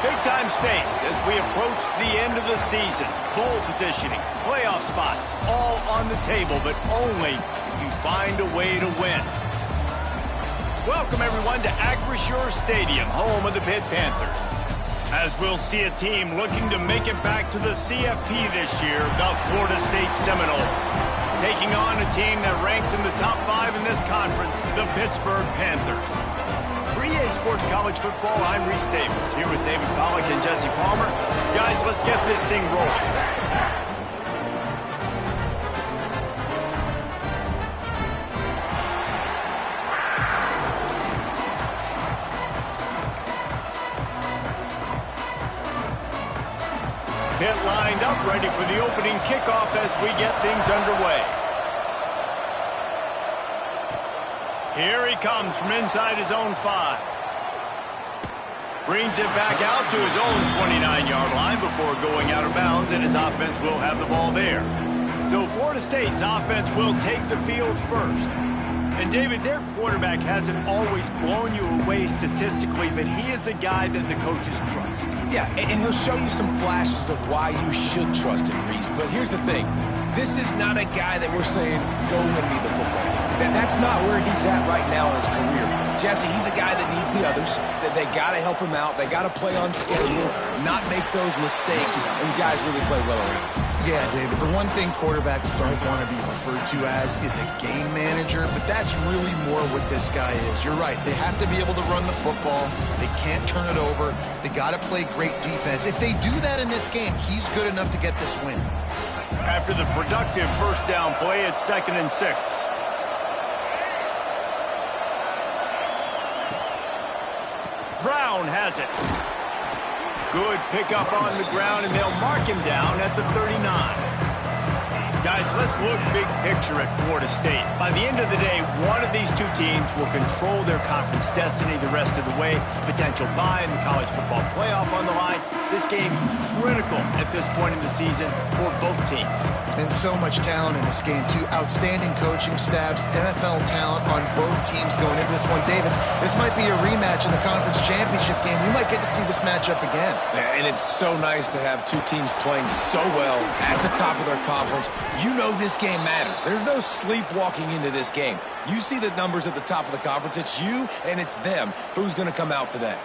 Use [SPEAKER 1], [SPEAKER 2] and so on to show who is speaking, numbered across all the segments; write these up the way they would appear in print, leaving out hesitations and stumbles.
[SPEAKER 1] Big-time stakes as we approach the end of the season. Bowl positioning, playoff spots, all on the table, but only if you find a way to win. Welcome, everyone, to Acrisure Stadium, home of the Pitt Panthers. As we'll see a team looking to make it back to the CFP this year, the Florida State Seminoles. Taking on a team that ranks in the top 5 in this conference, the Pittsburgh Panthers. For EA Sports College Football, I'm Reese Davis, here with David Pollack and Jesse Palmer. Guys, let's get this thing rolling. Pitt lined up, ready for the opening kickoff as we get things underway. Here he comes from inside his own 5. Brings it back out to his own 29-yard line before going out of bounds, and his offense will have the ball there. So Florida State's offense will take the field first. And, David, their quarterback hasn't always blown you away statistically, but he is a guy that the coaches trust.
[SPEAKER 2] Yeah, and he'll show you some flashes of why you should trust him, Reese. But here's the thing. This is not a guy that we're saying, go win me the football game. That's not where he's at right now in his career. Jesse, he's a guy that needs the others. They got to help him out. They got to play on schedule, not make those mistakes, and guys really play well around him.
[SPEAKER 3] Yeah, David, the one thing quarterbacks don't want to be referred to as is a game manager, but that's really more what this guy is. You're right. They have to be able to run the football. They can't turn it over. They got to play great defense. If they do that in this game, he's good enough to get this win.
[SPEAKER 1] After the productive first down play, it's 2nd and 6. Brown has it. Good pickup on the ground, and they'll mark him down at the 39. Guys, let's look big picture at Florida State. By the end of the day, one of these two teams will control their conference destiny the rest of the way. Potential bye in the college football playoff on the line. This game critical at this point in the season for both teams.
[SPEAKER 3] And so much talent in this game, too. Outstanding coaching staffs, NFL talent on both teams going into this one. David, this might be a rematch in the conference championship game. We might get to see this matchup again.
[SPEAKER 2] Yeah, and it's so nice to have two teams playing so well at the top of their conference. You know this game matters. There's no sleepwalking into this game. You see the numbers at the top of the conference. It's you and it's them. Who's going to come out today?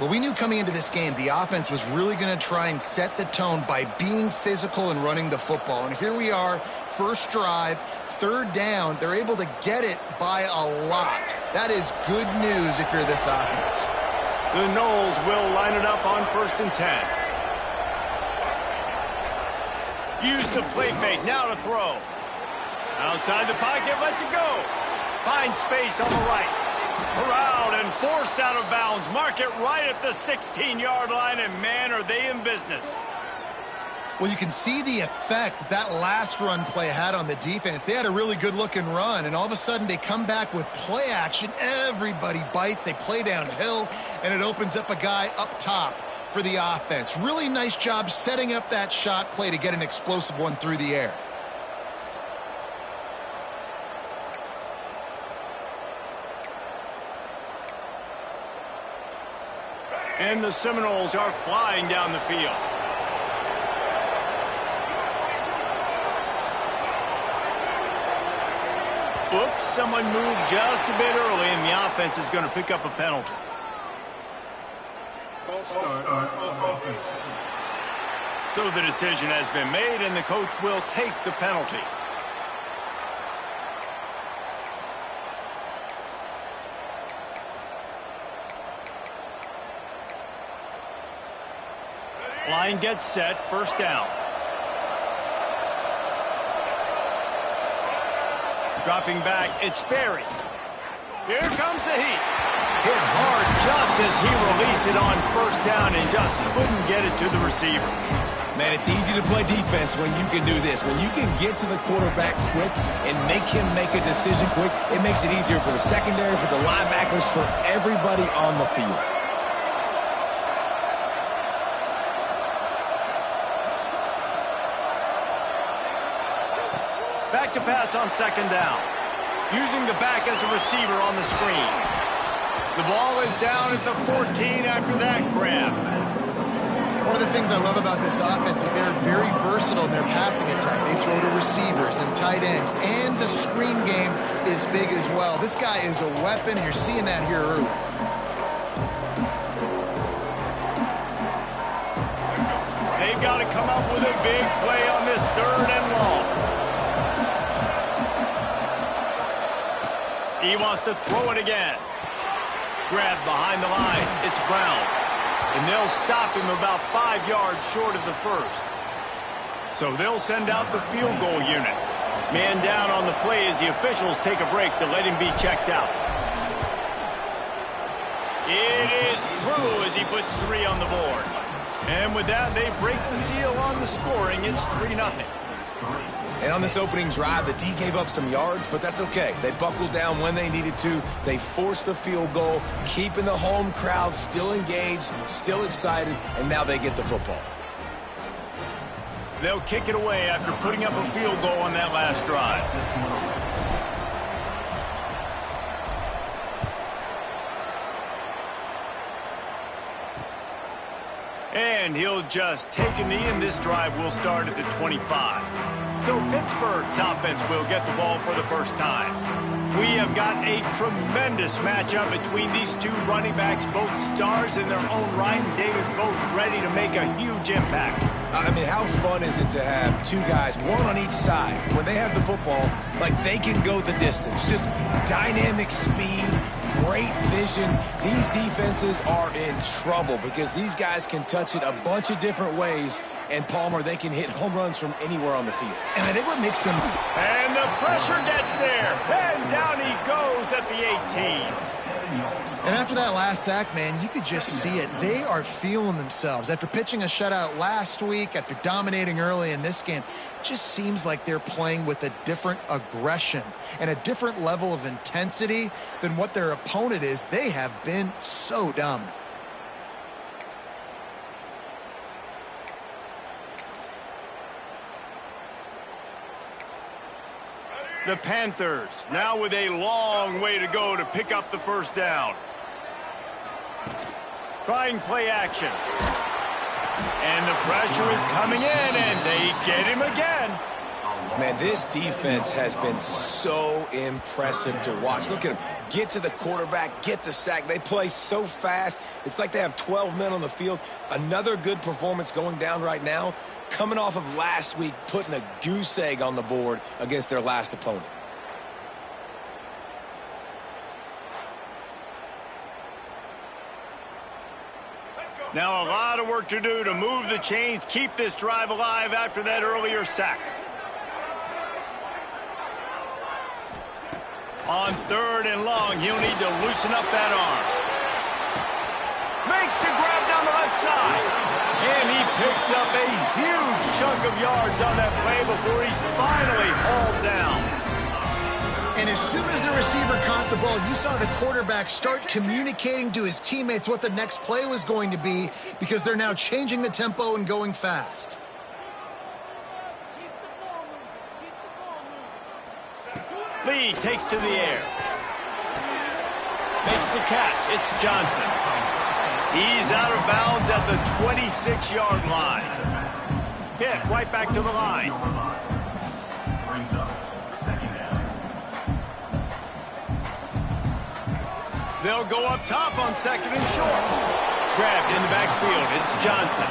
[SPEAKER 3] Well, we knew coming into this game the offense was really going to try and set the tone by being physical and running the football. And here we are, first drive, 3rd down. They're able to get it by a lot. That is good news if you're this offense.
[SPEAKER 1] The Noles will line it up on 1st and 10. Use the play fake, now to throw. Outside the pocket, lets it go. Finds space on the right. Corralled and forced out of bounds. Mark it right at the 16-yard line, and man, are they in business.
[SPEAKER 3] Well, you can see the effect that last run play had on the defense. They had a really good-looking run, and all of a sudden they come back with play action. Everybody bites. They play downhill, and it opens up a guy up top for the offense. Really nice job setting up that shot play to get an explosive one through the air.
[SPEAKER 1] And the Seminoles are flying down the field. Oops, someone moved just a bit early, and the offense is going to pick up a penalty. So the decision has been made, and the coach will take the penalty. Line gets set, 1st down. Dropping back, it's Berry. Here comes the heat. Hit hard just as he released it on 1st down and just couldn't get it to the receiver.
[SPEAKER 2] Man, it's easy to play defense when you can do this. When you can get to the quarterback quick and make him make a decision quick, it makes it easier for the secondary, for the linebackers, for everybody on the field.
[SPEAKER 1] Back to pass on 2nd down. Using the back as a receiver on the screen. The ball is down at the 14 after that grab.
[SPEAKER 3] One of the things I love about this offense is they're very versatile in their passing attack. They throw to receivers and tight ends, and the screen game is big as well. This guy is a weapon, and you're seeing that here early.
[SPEAKER 1] They've got to come up with a big play on this 3rd and long. He wants to throw it again. Grabbed behind the line. It's Brown. And they'll stop him about 5 yards short of the first. So they'll send out the field goal unit. Man down on the play as the officials take a break to let him be checked out. It is true as he puts 3 on the board. And with that, they break the seal on the scoring. It's 3-0.
[SPEAKER 2] And on this opening drive, the D gave up some yards, but that's okay. They buckled down when they needed to. They forced the field goal, keeping the home crowd still engaged, still excited, and now they get the football.
[SPEAKER 1] They'll kick it away after putting up a field goal on that last drive. And he'll just take a knee, and this drive will start at the 25. So Pittsburgh's offense will get the ball for the first time. We have got a tremendous matchup between these two running backs, both stars in their own right, and David both ready to make a huge impact.
[SPEAKER 2] I mean, how fun is it to have two guys, one on each side, when they have the football, like they can go the distance. Just dynamic speed, great vision. These defenses are in trouble because these guys can touch it a bunch of different ways, and Palmer, they can hit home runs from anywhere on the field.
[SPEAKER 3] And I think what makes them...
[SPEAKER 1] And the pressure gets there, and down he goes at the 18.
[SPEAKER 3] And after that last sack, man, you could just see it. They are feeling themselves. After pitching a shutout last week, after dominating early in this game, it just seems like they're playing with a different aggression and a different level of intensity than what their opponent is. They have been so dominant.
[SPEAKER 1] The Panthers now with a long way to go to pick up the first down. Trying play action. And the pressure is coming in, and they get him again.
[SPEAKER 2] Man, this defense has been so impressive to watch. Look at them. Get to the quarterback, get the sack. They play so fast. It's like they have 12 men on the field. Another good performance going down right now, coming off of last week, putting a goose egg on the board against their last opponent.
[SPEAKER 1] Now a lot of work to do to move the chains, keep this drive alive after that earlier sack. On 3rd and long, he'll need to loosen up that arm. Makes the grab down the left side. And he picks up a huge chunk of yards on that play before he's finally hauled down.
[SPEAKER 3] And as soon as the receiver caught the ball, you saw the quarterback start communicating to his teammates what the next play was going to be because they're now changing the tempo and going fast.
[SPEAKER 1] Lee takes to the air. Makes the catch. It's Johnson. He's out of bounds at the 26-yard line. Pitt right back to the line. They'll go up top on 2nd and short. Grabbed in the backfield. It's Johnson.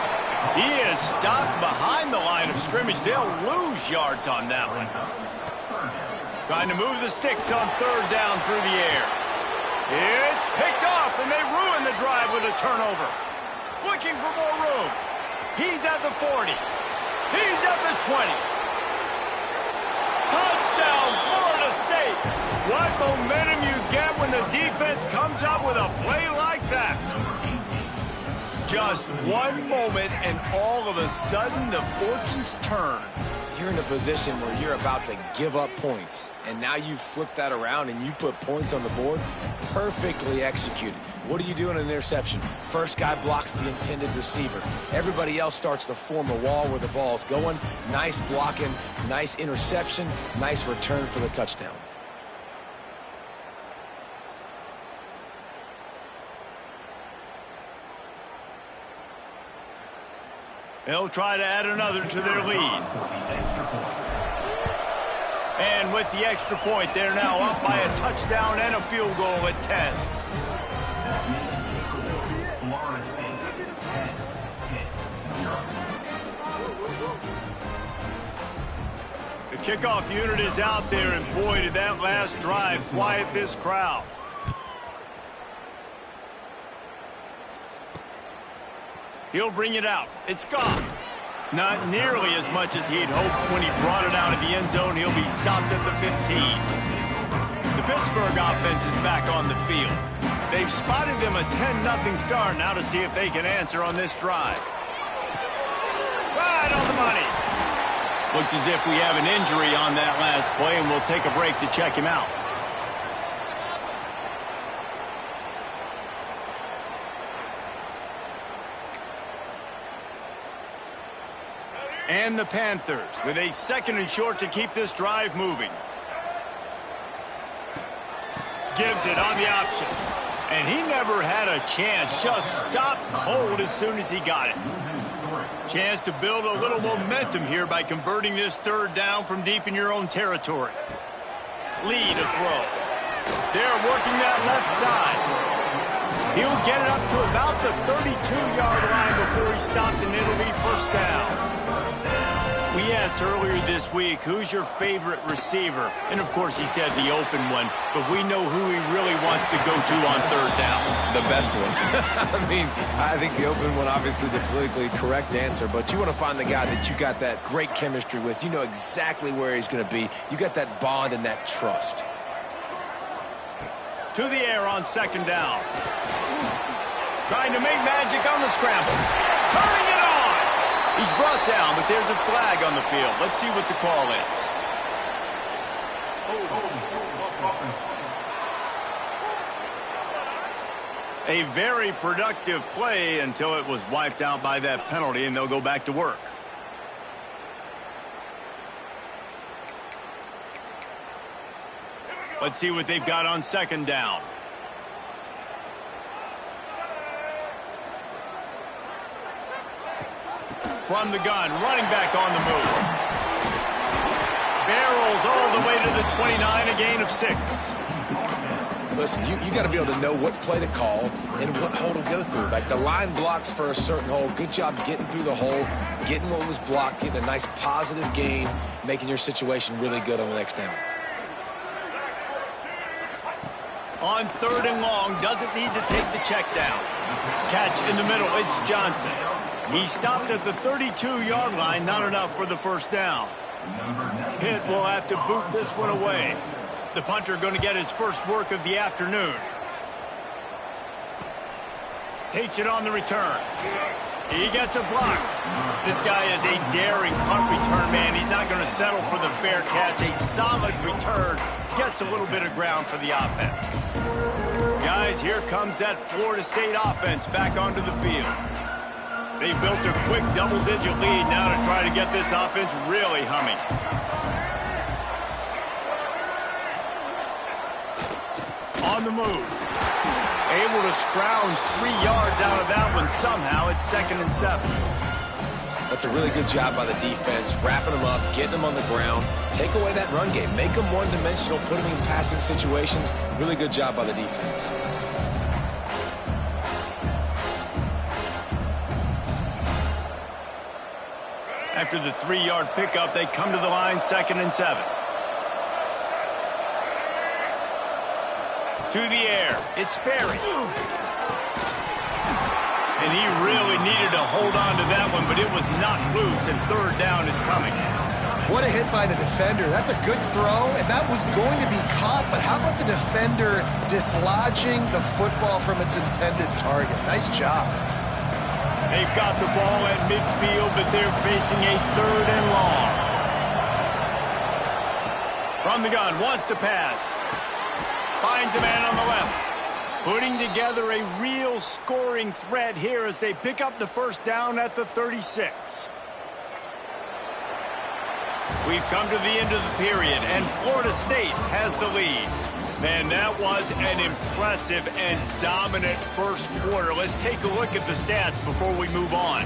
[SPEAKER 1] He is stopped behind the line of scrimmage. They'll lose yards on that one. Trying to move the sticks on 3rd down through the air. It's picked off, and they ruin the drive with a turnover. Looking for more room. He's at the 40. He's at the 20. Touchdown, Florida State. What momentum you get when the defense comes up with a play like that. Just one moment, and all of a sudden, the fortunes turn.
[SPEAKER 2] You're in a position where you're about to give up points, and now you flip that around and you put points on the board. Perfectly executed. What do you do in an interception? First guy blocks the intended receiver. Everybody else starts to form a wall where the ball's going. Nice blocking, nice interception, nice return for the touchdown.
[SPEAKER 1] They'll try to add another to their lead. And with the extra point, they're now up by a touchdown and a field goal at 10. The kickoff unit is out there, and boy, did that last drive quiet this crowd. He'll bring it out. It's gone. Not nearly as much as he'd hoped when he brought it out of the end zone. He'll be stopped at the 15. The Pittsburgh offense is back on the field. They've spotted them a 10-0 start now to see if they can answer on this drive. Right on the money. Looks as if we have an injury on that last play, and we'll take a break to check him out. And the Panthers with a 2nd and short to keep this drive moving. Gives it on the option. And he never had a chance. Just stopped cold as soon as he got it. Chance to build a little momentum here by converting this 3rd down from deep in your own territory. Lead a throw. They're working that left side. He'll get it up to about the 32-yard line before he stopped, and it'll be 1st down. We asked earlier this week, who's your favorite receiver? And, of course, he said the open one. But we know who he really wants to go to on 3rd down.
[SPEAKER 2] The best one. I mean, I think the open one, obviously the politically correct answer. But you want to find the guy that you got that great chemistry with. You know exactly where he's going to be. You got that bond and that trust.
[SPEAKER 1] To the air on 2nd down. Trying to make magic on the scramble. Turning it on. He's brought down, but there's a flag on the field. Let's see what the call is. A very productive play until it was wiped out by that penalty, and they'll go back to work. Let's see what they've got on 2nd down. From the gun, running back on the move. Barrels all the way to the 29, a gain of 6.
[SPEAKER 2] Listen, you got to be able to know what play to call and what hole to go through. Like the line blocks for a certain hole. Good job getting through the hole, getting what was blocked, getting a nice positive gain, making your situation really good on the next down.
[SPEAKER 1] On 3rd and long, doesn't need to take the check down. Catch in the middle, it's Johnson. He stopped at the 32-yard line, not enough for the 1st down. Pitt will have to boot this one away. The punter going to get his first work of the afternoon. Takes it on the return. He gets a block. This guy is a daring punt return man. He's not going to settle for the fair catch. A solid return. Gets a little bit of ground for the offense. Guys, here comes that Florida State offense back onto the field. They built a quick double-digit lead now to try to get this offense really humming. On the move. Able to scrounge 3 yards out of that one somehow. It's 2nd and 7.
[SPEAKER 2] That's a really good job by the defense, wrapping them up, getting them on the ground. Take away that run game. Make them one-dimensional, put them in passing situations. Really good job by the defense.
[SPEAKER 1] After the 3-yard pickup, they come to the line, 2nd and 7. To the air, it's Sperry. And he really needed to hold on to that one, but it was knocked loose, and 3rd down is coming.
[SPEAKER 3] What a hit by the defender. That's a good throw, and that was going to be caught, but how about the defender dislodging the football from its intended target? Nice job.
[SPEAKER 1] They've got the ball at midfield, but they're facing a 3rd and long. From the gun, wants to pass. Finds a man on the left. Putting together a real scoring threat here as they pick up the 1st down at the 36. We've come to the end of the period, and Florida State has the lead. Man, that was an impressive and dominant first quarter. Let's take a look at the stats before we move on.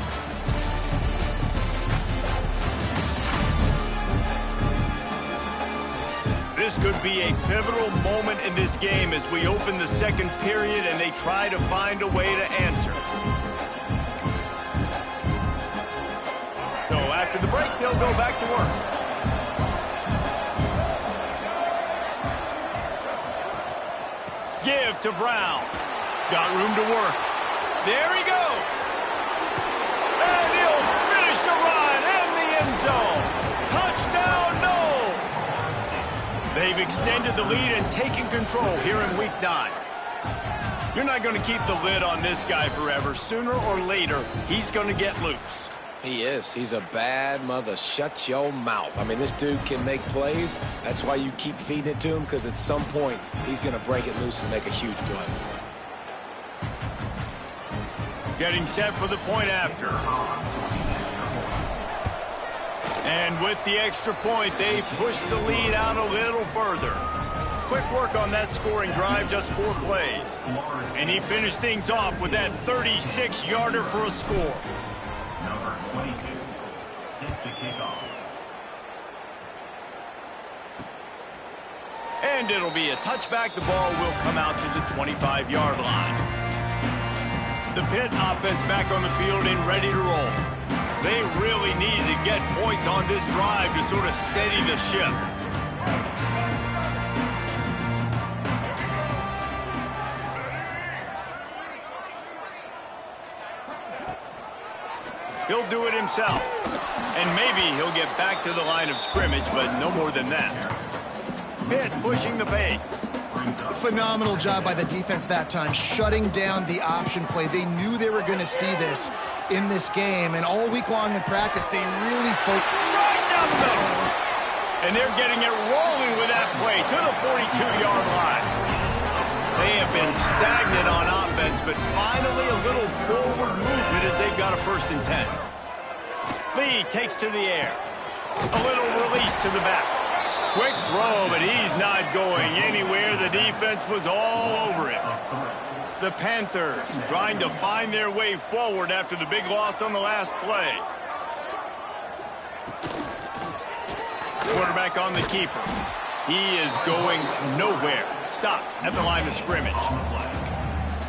[SPEAKER 1] This could be a pivotal moment in this game as we open the second period and they try to find a way to answer. So after the break, they'll go back to work. Give to Brown. Got room to work. There he goes. And he'll finish the run in the end zone. Touchdown, Knowles. They've extended the lead and taken control here in Week 9. You're not going to keep the lid on this guy forever. Sooner or later, he's going to get loose.
[SPEAKER 2] He is. He's a bad mother. Shut your mouth. I mean, this dude can make plays. That's why you keep feeding it to him, because at some point, he's going to break it loose and make a huge play.
[SPEAKER 1] Getting set for the point after. And with the extra point, they push the lead out a little further. Quick work on that scoring drive, just 4 plays. And he finished things off with that 36-yarder for a score.
[SPEAKER 4] Number 22, set to kick off.
[SPEAKER 1] And it'll be a touchback. The ball will come out to the 25-yard line. The Pitt offense back on the field and ready to roll. They really need to get points on this drive to sort of steady the ship. He'll do it himself. And maybe he'll get back to the line of scrimmage, but no more than that. Pitt pushing the pace.
[SPEAKER 3] Phenomenal job by the defense that time, shutting down the option play. They knew they were going to see this in this game, and all week long in practice, they really focused.
[SPEAKER 1] Right down the middle. And they're getting it rolling with that play to the 42-yard line. They have been stagnant on offense, but finally a little forward movement as they've got a 1st and 10. Lee takes to the air. A little release to the back. Quick throw, but he's not going anywhere. The defense was all over him. The Panthers trying to find their way forward after the big loss on the last play. Quarterback on the keeper. He is going nowhere. Stop at the line of scrimmage.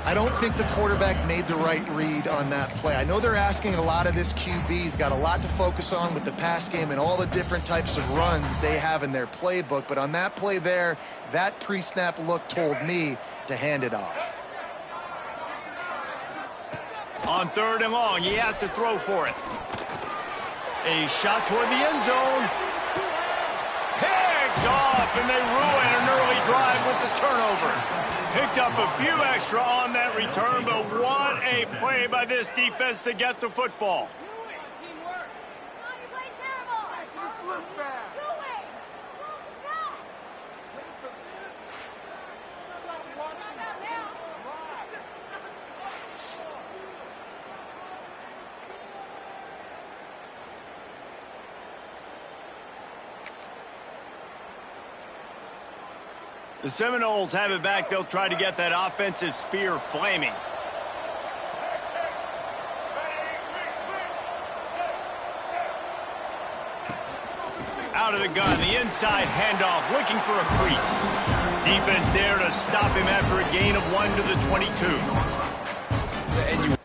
[SPEAKER 3] I don't think the quarterback made the right read on that play. I know they're asking a lot of this QB. He's got a lot to focus on with the pass game and all the different types of runs that they have in their playbook. But on that play there, that pre-snap look told me to hand it off.
[SPEAKER 1] On 3rd and long, he has to throw for it. A shot toward the end zone. Picked off, and they ruin an early drive with the turnover. Picked up a few extra on that return, but what a play by this defense to get the football. The Seminoles have it back. They'll try to get that offensive spear flaming. Out of the gun, the inside handoff, looking for a crease. Defense there to stop him after a gain of 1 to the 22.
[SPEAKER 2] And you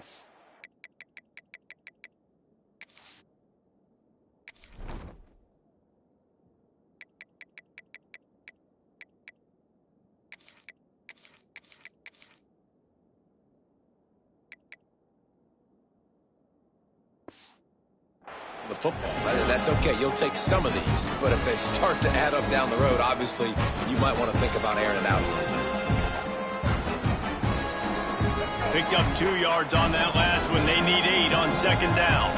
[SPEAKER 2] the football. That's okay. You'll take some of these, but if they start to add up down the road, obviously you might want to think about airing it out.
[SPEAKER 1] Picked up 2 yards on that last one. They need 8 on 2nd down.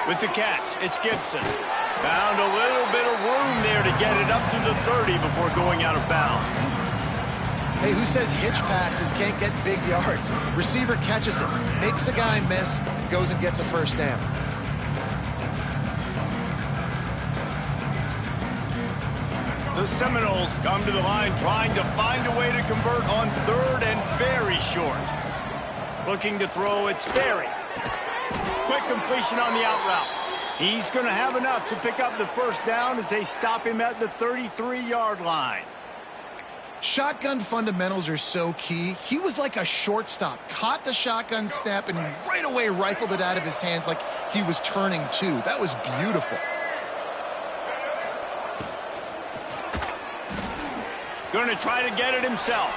[SPEAKER 1] With the catch, it's Gibson. Found a little bit of room there to get it up to the 30 before going out of bounds.
[SPEAKER 3] Hey, who says hitch passes can't get big yards? Receiver catches it, makes a guy miss, goes and gets a 1st down.
[SPEAKER 1] The Seminoles come to the line trying to find a way to convert on 3rd and very short. Looking to throw, it's Berry. quick completion on the out route. He's going to have enough to pick up the first down as they stop him at the 33-yard line.
[SPEAKER 3] Shotgun fundamentals are so key. He was like a shortstop, caught the shotgun snap, and right away rifled it out of his hands like he was turning two. That was beautiful.
[SPEAKER 1] Going to try to get it himself.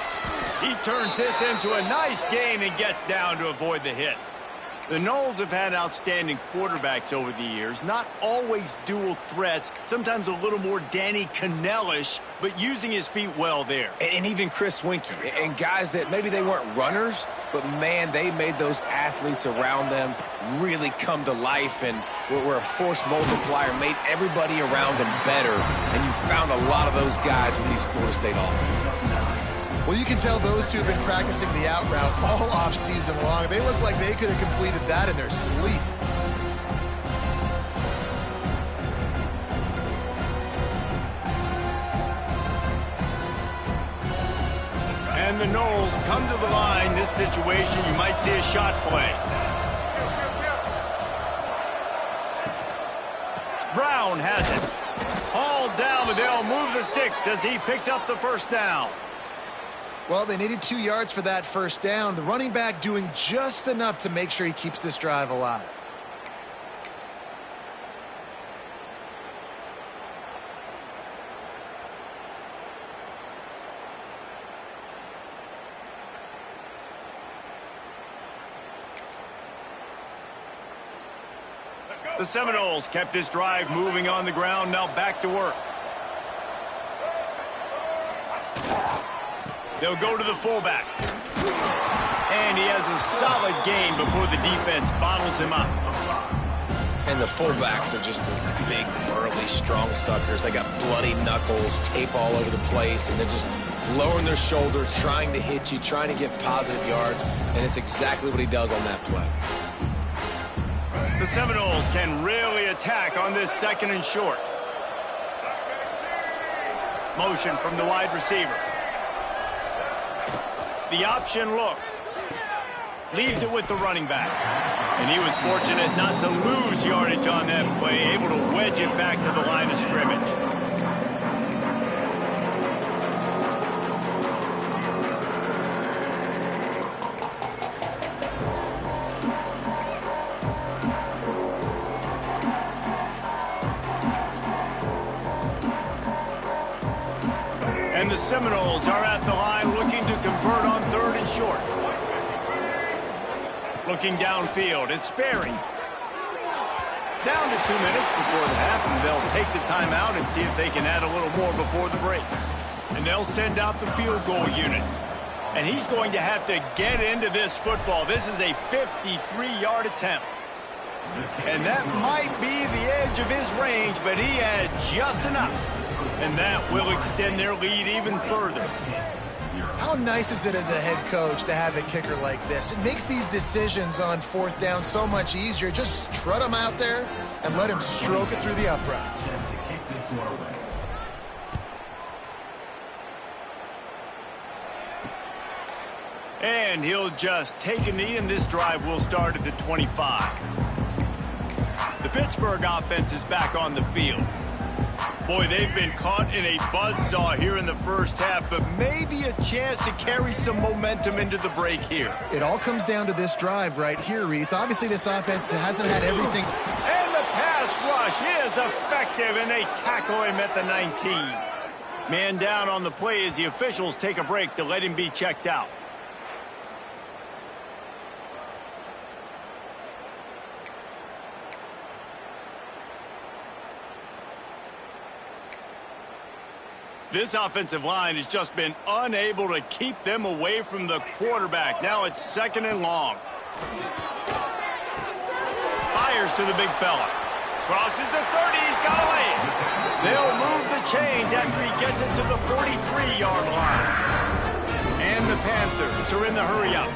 [SPEAKER 1] He turns this into a nice gain and gets down to avoid the hit. The Noles have had outstanding quarterbacks over the years, not always dual threats, sometimes a little more Danny Cannell-ish, but using his feet well there.
[SPEAKER 2] And even Chris Winkie, and guys that maybe they weren't runners, but man, they made those athletes around them really come to life and were a force multiplier, made everybody around them better, and you found a lot of those guys with these Florida State offenses.
[SPEAKER 3] Well, you can tell those two have been practicing the out route all off-season long. They look like they could have completed that in their sleep.
[SPEAKER 1] And the Noles come to the line. This situation, you might see a shot play. Brown has it. Hauled down, but they'll move the sticks as he picks up the first down.
[SPEAKER 3] Well, they needed 2 yards for that first down. The running back doing just enough to make sure he keeps this drive alive.
[SPEAKER 1] The Seminoles kept this drive moving on the ground, now back to work. They'll go to the fullback. And he has a solid gain before the defense bottles him up.
[SPEAKER 2] And the fullbacks are just the big, burly, strong suckers. They got bloody knuckles, tape all over the place, and they're just lowering their shoulder, trying to hit you, trying to get positive yards, and it's exactly what he does on that play.
[SPEAKER 1] The Seminoles can really attack on this second and short. Motion from the wide receiver. The option look. Leaves it with the running back. And he was fortunate not to lose yardage on that play, able to wedge it back to the line of scrimmage. And the Seminoles are at the line looking to convert on third and short. Looking downfield, it's Sperry. Down to 2 minutes before the half, and they'll take the timeout and see if they can add a little more before the break. And they'll send out the field goal unit. And he's going to have to get into this football. This is a 53-yard attempt. And that might be the edge of his range, but he had just enough. And that will extend their lead even further.
[SPEAKER 3] How nice is it as a head coach to have a kicker like this? It makes these decisions on fourth down so much easier. Just strut him out there and let him stroke it through the uprights.
[SPEAKER 1] And he'll just take a knee, and this drive will start at the 25. The Pittsburgh offense is back on the field. Boy, they've been caught in a buzzsaw here in the first half, but maybe a chance to carry some momentum into the break here.
[SPEAKER 3] It all comes down to this drive right here, Reese. Obviously, this offense hasn't had everything.
[SPEAKER 1] And the pass rush is effective, and they tackle him at the 19. Man down on the play as the officials take a break to let him be checked out. This offensive line has just been unable to keep them away from the quarterback. Now it's second and long. Fires to the big fella. Crosses the 30. He's got away. They'll move the chains after he gets it to the 43-yard line. And the Panthers are in the hurry-up.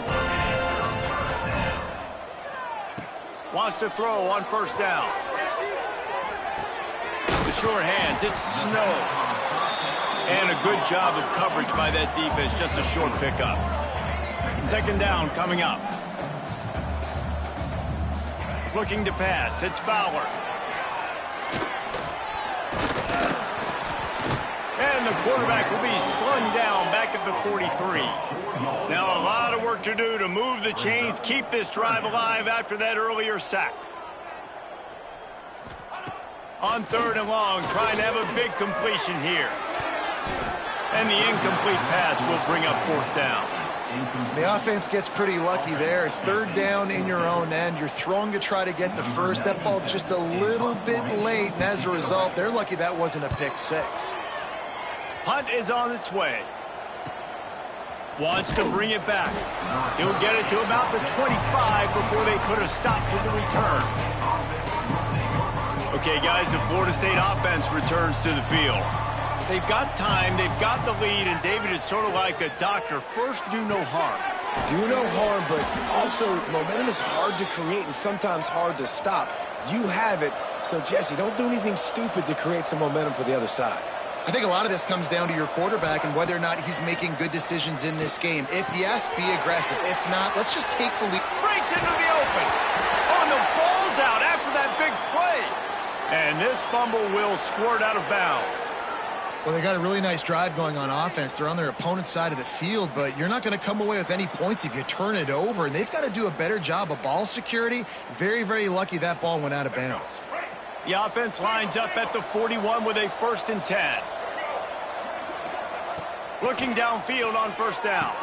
[SPEAKER 1] Wants to throw on first down. The short hands. It's Snow. And a good job of coverage by that defense. Just a short pickup. Second down coming up. Looking to pass. It's Fowler. And the quarterback will be slung down back at the 43. Now a lot of work to do to move the chains, keep this drive alive after that earlier sack. On 3rd and long, trying to have a big completion here. And the incomplete pass will bring up 4th down.
[SPEAKER 3] The offense gets pretty lucky there. 3rd down in your own end. You're throwing to try to get the first. That ball just a little bit late, and as a result, they're lucky that wasn't a pick 6.
[SPEAKER 1] Punt is on its way. Wants to bring it back. He'll get it to about the 25 before they put a stop to the return. Okay, guys, the Florida State offense returns to the field. They've got time, they've got the lead, and David is sort of like a doctor. First, do no harm.
[SPEAKER 2] Do no harm, but also momentum is hard to create and sometimes hard to stop. You have it, so Jesse, don't do anything stupid to create some momentum for the other side.
[SPEAKER 3] I think a lot of this comes down to your quarterback and whether or not he's making good decisions in this game. If yes, be aggressive. If not, let's just take the lead.
[SPEAKER 1] Breaks into the open. Oh, and the ball's out after that big play. And this fumble will squirt out of bounds.
[SPEAKER 3] Well, they got a really nice drive going on offense. They're on their opponent's side of the field, but you're not going to come away with any points if you turn it over. And they've got to do a better job of ball security. Very, very lucky that ball went out of bounds.
[SPEAKER 1] The offense lines up at the 41 with a 1st and 10. Looking downfield on 1st down.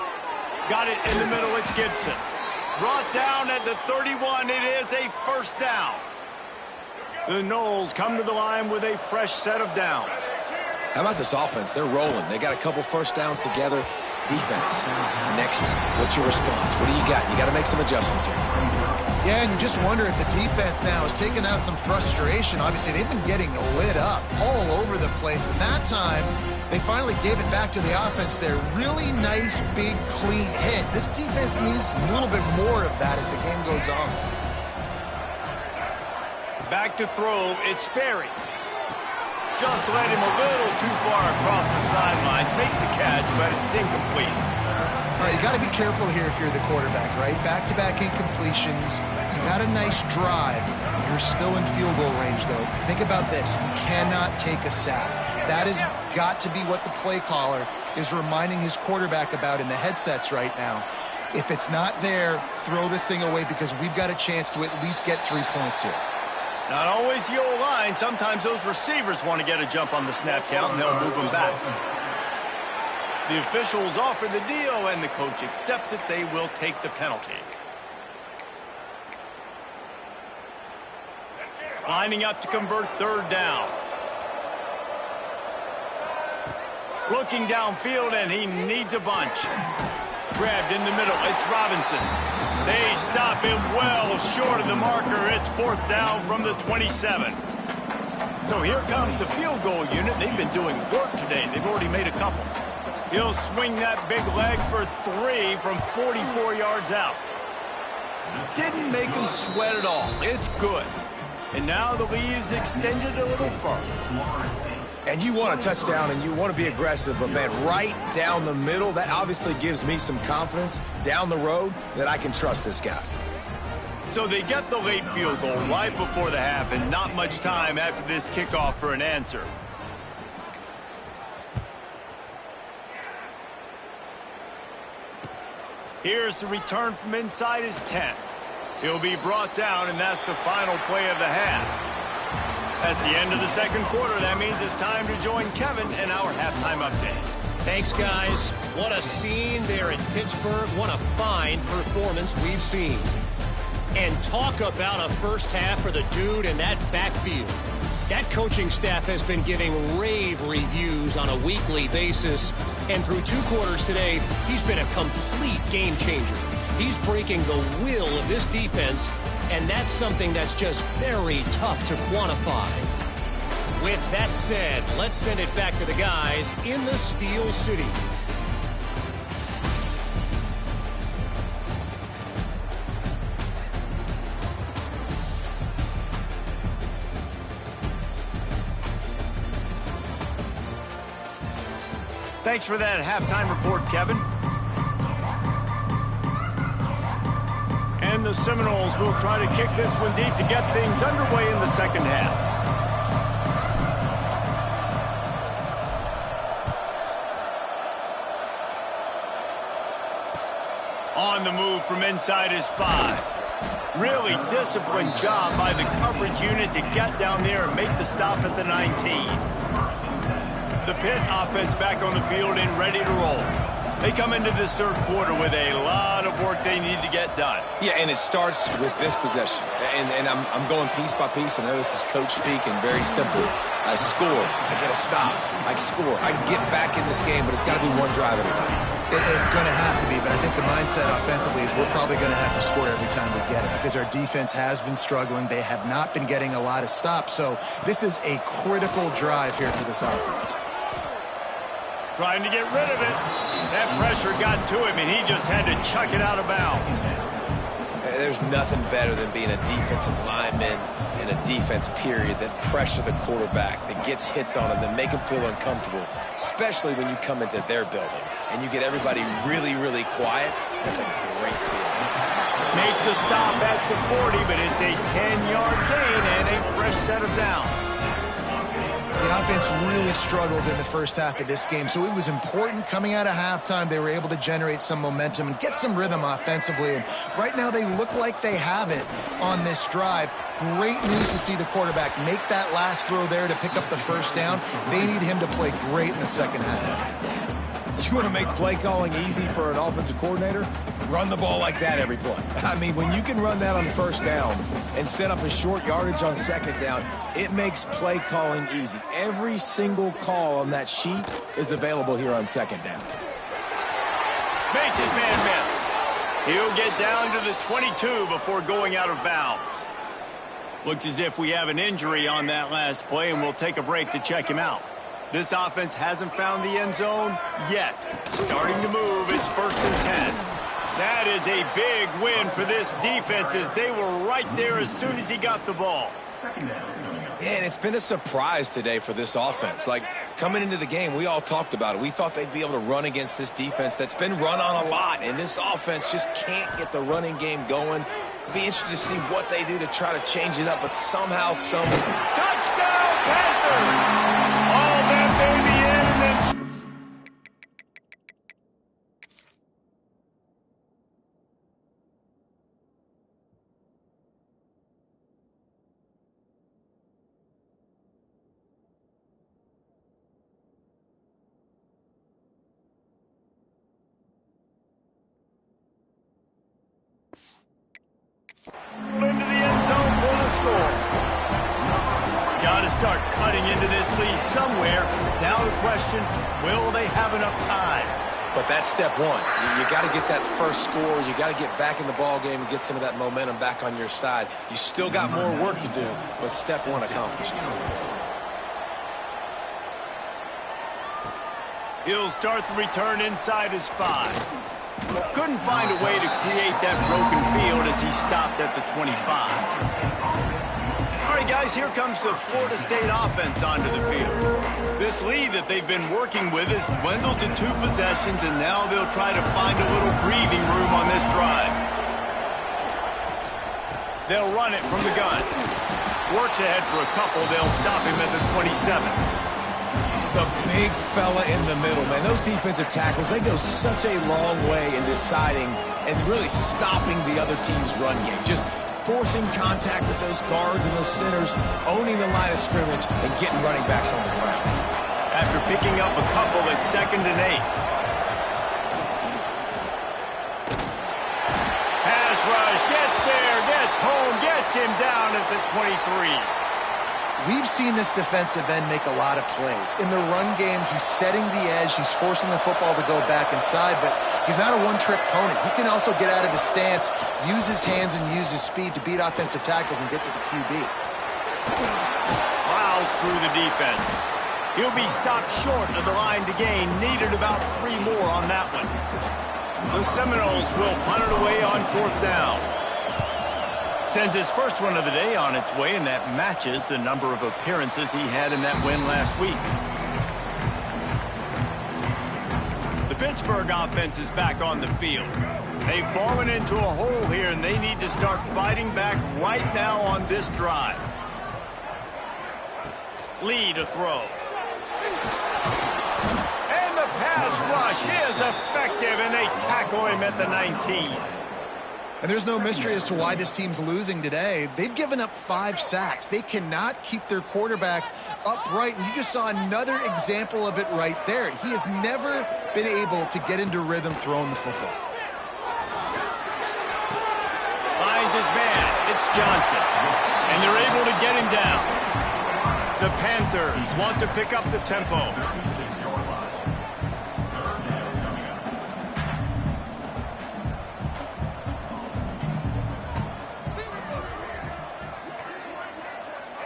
[SPEAKER 1] Got it in the middle. It's Gibson. Brought down at the 31. It is a 1st down. The Noles come to the line with a fresh set of downs.
[SPEAKER 2] How about this offense? They're rolling. They got a couple 1st downs together. Defense. Next, what's your response? What do you got? You got to make some adjustments here.
[SPEAKER 3] Yeah, and you just wonder if the defense now has taken out some frustration. Obviously, they've been getting lit up all over the place. And that time, they finally gave it back to the offense there. Really nice, big, clean hit. This defense needs a little bit more of that as the game goes on. Back to throw, it's Berry.
[SPEAKER 1] Just led him a little too far across the sidelines. Makes the catch, but it's incomplete.
[SPEAKER 3] All right, you got to be careful here if you're the quarterback, right? Back-to-back incompletions. You've had a nice drive. You're still in field goal range, though. Think about this. You cannot take a sack. That has got to be what the play caller is reminding his quarterback about in the headsets right now. If it's not there, throw this thing away because we've got a chance to at least get 3 points here.
[SPEAKER 1] Not always the O-line. Sometimes those receivers want to get a jump on the snap count, and they'll move them back. The officials offer the deal, and the coach accepts it. They will take the penalty. Lining up to convert 3rd down. Looking downfield, and he needs a bunch. Grabbed in the middle. It's Robinson. They stop him well short of the marker. It's 4th down from the 27. So here comes the field goal unit. They've been doing work today. They've already made a couple. He'll swing that big leg for 3 from 44 yards out. Didn't make him sweat at all. It's good. And now the lead is extended a little further.
[SPEAKER 2] And you want a touchdown and you want to be aggressive, but man, right down the middle, that obviously gives me some confidence down the road that I can trust this guy.
[SPEAKER 1] So they get the late field goal right before the half and not much time after this kickoff for an answer. Here's the return from inside his 10. He'll be brought down, and that's the final play of the half. That's the end of the 2nd quarter. That means it's time to join Kevin in our halftime update.
[SPEAKER 5] Thanks, guys. What a scene there in Pittsburgh. What a fine performance we've seen. And talk about a first half for the dude in that backfield. That coaching staff has been giving rave reviews on a weekly basis. And through 2 quarters today, he's been a complete game changer. He's breaking the will of this defense, and that's something that's just very tough to quantify. With that said, let's send it back to the guys in the Steel City.
[SPEAKER 1] Thanks for that halftime report, Kevin. And the Seminoles will try to kick this one deep to get things underway in the second half. On the move from inside his 5. Really disciplined job by the coverage unit to get down there and make the stop at the 19. The Pitt offense back on the field and ready to roll. They come into this third quarter with a lot of work they need to get done.
[SPEAKER 2] Yeah, and it starts with this possession. And I'm going piece by piece. I know this is coach speak and very simple. I score. I get a stop. I score. I can get back in this game, but it's got to be one drive at a time.
[SPEAKER 3] It's going to have to be, but I think the mindset offensively is we're probably going to have to score every time we get it because our defense has been struggling. They have not been getting a lot of stops, so this is a critical drive here for this offense.
[SPEAKER 1] Trying to get rid of it. That pressure got to him, and he just had to chuck it out of bounds.
[SPEAKER 2] There's nothing better than being a defensive lineman in a defense period that pressure the quarterback, that gets hits on him, that make him feel uncomfortable, especially when you come into their building and you get everybody really, really quiet. That's a great feeling.
[SPEAKER 1] Make the stop at the 40, but it's a 10-yard gain and a fresh set of downs.
[SPEAKER 3] The offense really struggled in the first half of this game, so it was important coming out of halftime. They were able to generate some momentum and get some rhythm offensively, and right now they look like they have it on this drive. Great news to see the quarterback make that last throw there to pick up the first down. They need him to play great in the second half.
[SPEAKER 2] You want to make play calling easy for an offensive coordinator? Run the ball like that every play. I mean, when you can run that on first down and set up a short yardage on second down, it makes play calling easy. Every single call on that sheet is available here on second down.
[SPEAKER 1] Makes his man miss. He'll get down to the 22 before going out of bounds. Looks as if we have an injury on that last play, and we'll take a break to check him out. This offense hasn't found the end zone yet. Starting to move, it's 1st and 10. That is a big win for this defense as they were right there as soon as he got the ball.
[SPEAKER 2] Yeah, and it's been a surprise today for this offense. Like, coming into the game, we all talked about it. We thought they'd be able to run against this defense that's been run on a lot, and this offense just can't get the running game going. It'll be interesting to see what they do to try to change it up, but somehow,
[SPEAKER 1] Touchdown, Panthers! All that baby in and then... into the end zone for the score. Got to start cutting into this lead somewhere. Now the question, will they have enough time?
[SPEAKER 2] But that's step one. You got to get that first score. You got to get back in the ball game and get some of that momentum back on your side. You still got more work to do, but step one accomplished.
[SPEAKER 1] He'll start the return inside his 5. Couldn't find a way to create that broken field as he stopped at the 25. All right, guys, here comes the Florida State offense onto the field. This lead that they've been working with has dwindled to 2 possessions, and now they'll try to find a little breathing room on this drive. They'll run it from the gun. Works ahead for a couple. They'll stop him at the 27.
[SPEAKER 2] The big fella in the middle, man. Those defensive tackles, they go such a long way in deciding and really stopping the other team's run game. Just forcing contact with those guards and those centers, owning the line of scrimmage, and getting running backs on the ground.
[SPEAKER 1] After picking up a couple at 2nd and 8. Pass rush, gets there, gets home, gets him down at the 23.
[SPEAKER 3] We've seen this defensive end make a lot of plays. In the run game, he's setting the edge. He's forcing the football to go back inside, but he's not a one-trick pony. He can also get out of his stance, use his hands, and use his speed to beat offensive tackles and get to the QB.
[SPEAKER 1] Plows through the defense. He'll be stopped short of the line to gain. Needed about 3 more on that one. The Seminoles will punt it away on 4th down. Sends his first one of the day on its way, and that matches the number of appearances he had in that win last week. The Pittsburgh offense is back on the field. They've fallen into a hole here, and they need to start fighting back right now on this drive. Lee to throw. And the pass rush is effective, and they tackle him at the 19.
[SPEAKER 3] And there's no mystery as to why this team's losing today. They've given up 5 sacks. They cannot keep their quarterback upright, and you just saw another example of it right there. He has never been able to get into rhythm throwing the football.
[SPEAKER 1] Finds his man. It's Johnson. And they're able to get him down. The Panthers want to pick up the tempo.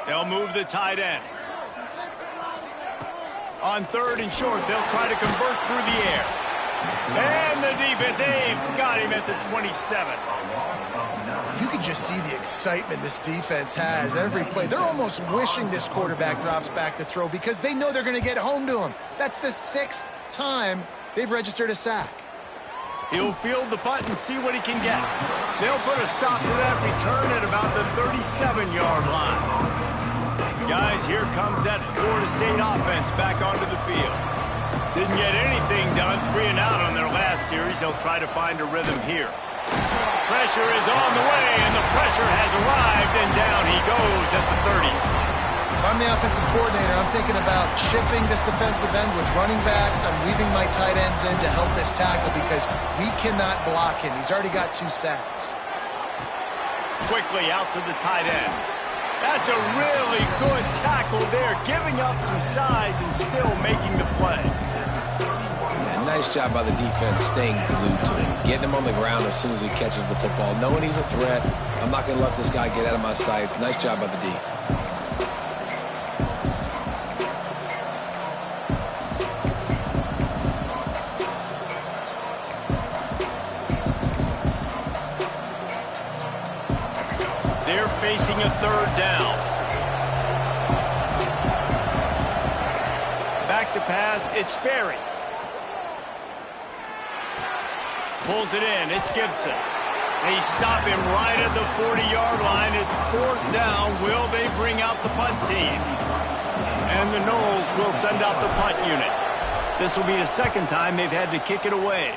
[SPEAKER 1] They'll move the tight end. On 3rd and short, they'll try to convert through the air. And the defense, they've got him at the 27.
[SPEAKER 3] You can just see the excitement this defense has every play. They're almost wishing this quarterback drops back to throw because they know they're going to get home to him. That's the 6th time they've registered a sack.
[SPEAKER 1] He'll field the punt and see what he can get. They'll put a stop to that return at about the 37-yard line. Guys, here comes that Florida State offense back onto the field. Didn't get anything done, 3 and out on their last series. They'll try to find a rhythm here. Pressure is on the way, and the pressure has arrived, and down he goes at the 30.
[SPEAKER 3] If I'm the offensive coordinator, I'm thinking about chipping this defensive end with running backs. I'm leaving my tight ends in to help this tackle because we cannot block him. He's already got 2 sacks.
[SPEAKER 1] Quickly out to the tight end. That's a really good tackle there, giving up some size and still making the play.
[SPEAKER 2] Yeah, nice job by the defense staying glued to him, getting him on the ground as soon as he catches the football, knowing he's a threat. I'm not going to let this guy get out of my sights. Nice job by the D.
[SPEAKER 1] They're facing a 3rd down. Back to pass, it's Sperry. Pulls it in, it's Gibson. They stop him right at the 40-yard line. It's 4th down. Will they bring out the punt team? And the Noles will send out the punt unit. This will be the 2nd time they've had to kick it away.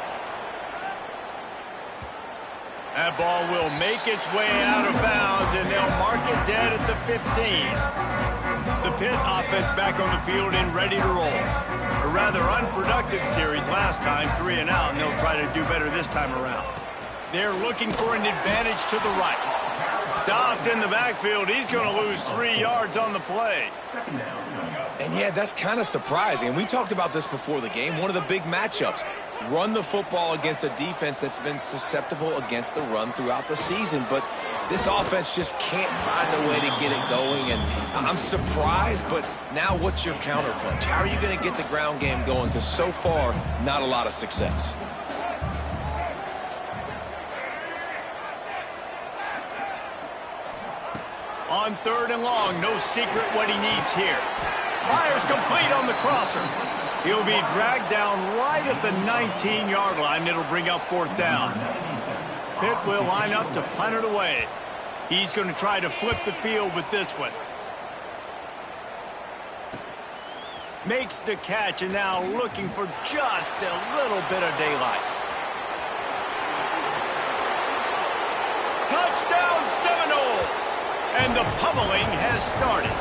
[SPEAKER 1] That ball will make its way out of bounds, and they'll mark it dead at the 15. The Pitt offense back on the field and ready to roll. A rather unproductive series last time, 3 and out, and they'll try to do better this time around. They're looking for an advantage to the right. Stopped in the backfield. He's going to lose 3 yards on the play.
[SPEAKER 2] And yeah, that's kind of surprising. We talked about this before the game. One of the big matchups. Run the football against a defense that's been susceptible against the run throughout the season. But this offense just can't find a way to get it going. And I'm surprised, but now what's your counterpunch? How are you going to get the ground game going? Because so far, not a lot of success.
[SPEAKER 1] On 3rd and long, no secret what he needs here. Fires complete on the crosser. He'll be dragged down right at the 19-yard line. It'll bring up 4th down. Pitt will line up to punt it away. He's going to try to flip the field with this one. Makes the catch and now looking for just a little bit of daylight. Touchdown Seminoles! And the pummeling has started.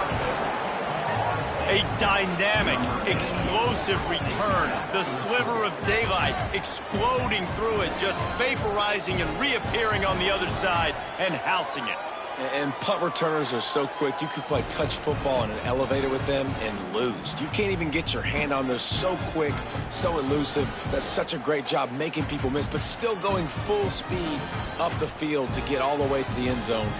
[SPEAKER 1] A dynamic, explosive return. The sliver of daylight exploding through it, just vaporizing and reappearing on the other side and housing it.
[SPEAKER 2] And punt returners are so quick. You can play touch football in an elevator with them and lose. You can't even get your hand on them. They're so quick, so elusive. That's such a great job making people miss, but still going full speed up the field to get all the way to the end zone.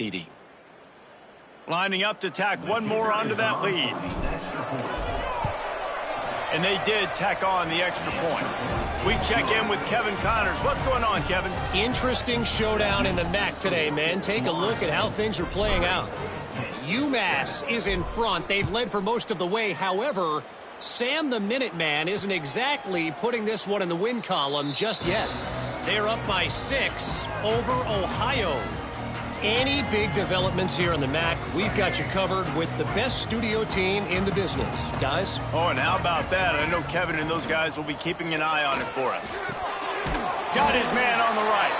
[SPEAKER 2] TD.
[SPEAKER 1] Lining up to tack one more onto that lead. And they did tack on the extra point. We check in with Kevin Connors. What's going on, Kevin?
[SPEAKER 5] Interesting showdown in the MAC today, man. Take a look at how things are playing out. UMass is in front. They've led for most of the way. However, Sam the Minuteman isn't exactly putting this one in the win column just yet. They're up by 6 over Ohio. Any big developments here in the MAC, we've got you covered with the best studio team in the business. Guys?
[SPEAKER 1] Oh, and how about that? I know Kevin and those guys will be keeping an eye on it for us. Got his man on the right.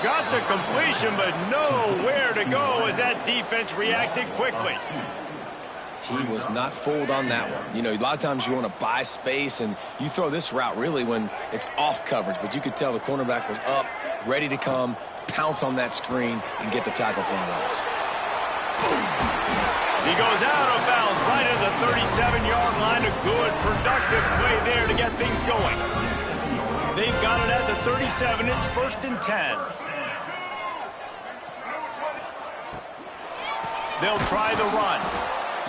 [SPEAKER 1] Got the completion, but nowhere to go as that defense reacted quickly.
[SPEAKER 2] He was not fooled on that one. You know, a lot of times you want to buy space, and you throw this route really when it's off coverage. But you could tell the cornerback was up, ready to come, pounce on that screen, and get the tackle for him.
[SPEAKER 1] He goes out of bounds right at the 37-yard line. A good, productive play there to get things going. They've got it at the 37. It's 1st and 10. They'll try the run.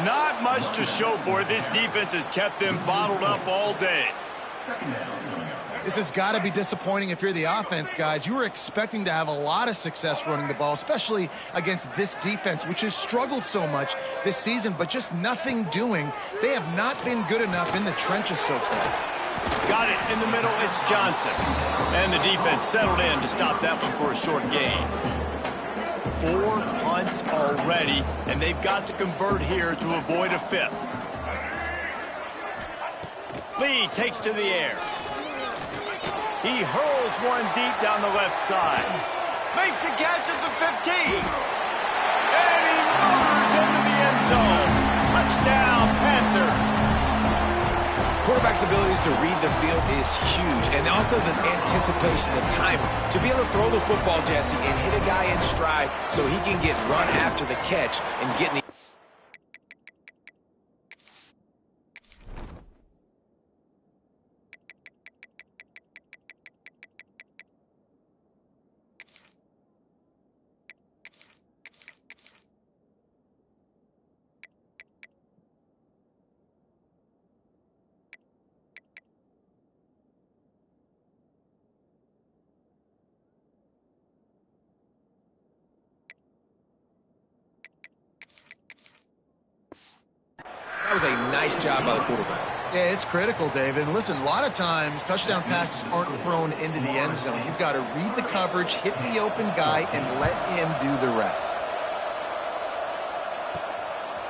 [SPEAKER 1] Not much to show for it. This defense has kept them bottled up all day.
[SPEAKER 3] This has got to be disappointing if you're the offense, guys. You were expecting to have a lot of success running the ball, especially against this defense, which has struggled so much this season, but just nothing doing. They have not been good enough in the trenches so far.
[SPEAKER 1] Got it in the middle. It's Johnson. And the defense settled in to stop that one for a short gain. 4 punts already, and they've got to convert here to avoid a 5th. Lee takes to the air. He hurls one deep down the left side. Makes a catch at the 15. And he motors into the end zone. Touchdown, Panthers.
[SPEAKER 2] Quarterback's abilities to read the field is huge, and also the anticipation, the timing. To be able to throw the football, Jesse, and hit a guy in stride so he can get run after the catch and get in the... That was a nice job by the quarterback.
[SPEAKER 3] Yeah, it's critical, David. And listen, a lot of times touchdown passes aren't thrown into the end zone. You've got to read the coverage, hit the open guy, and let him do the rest.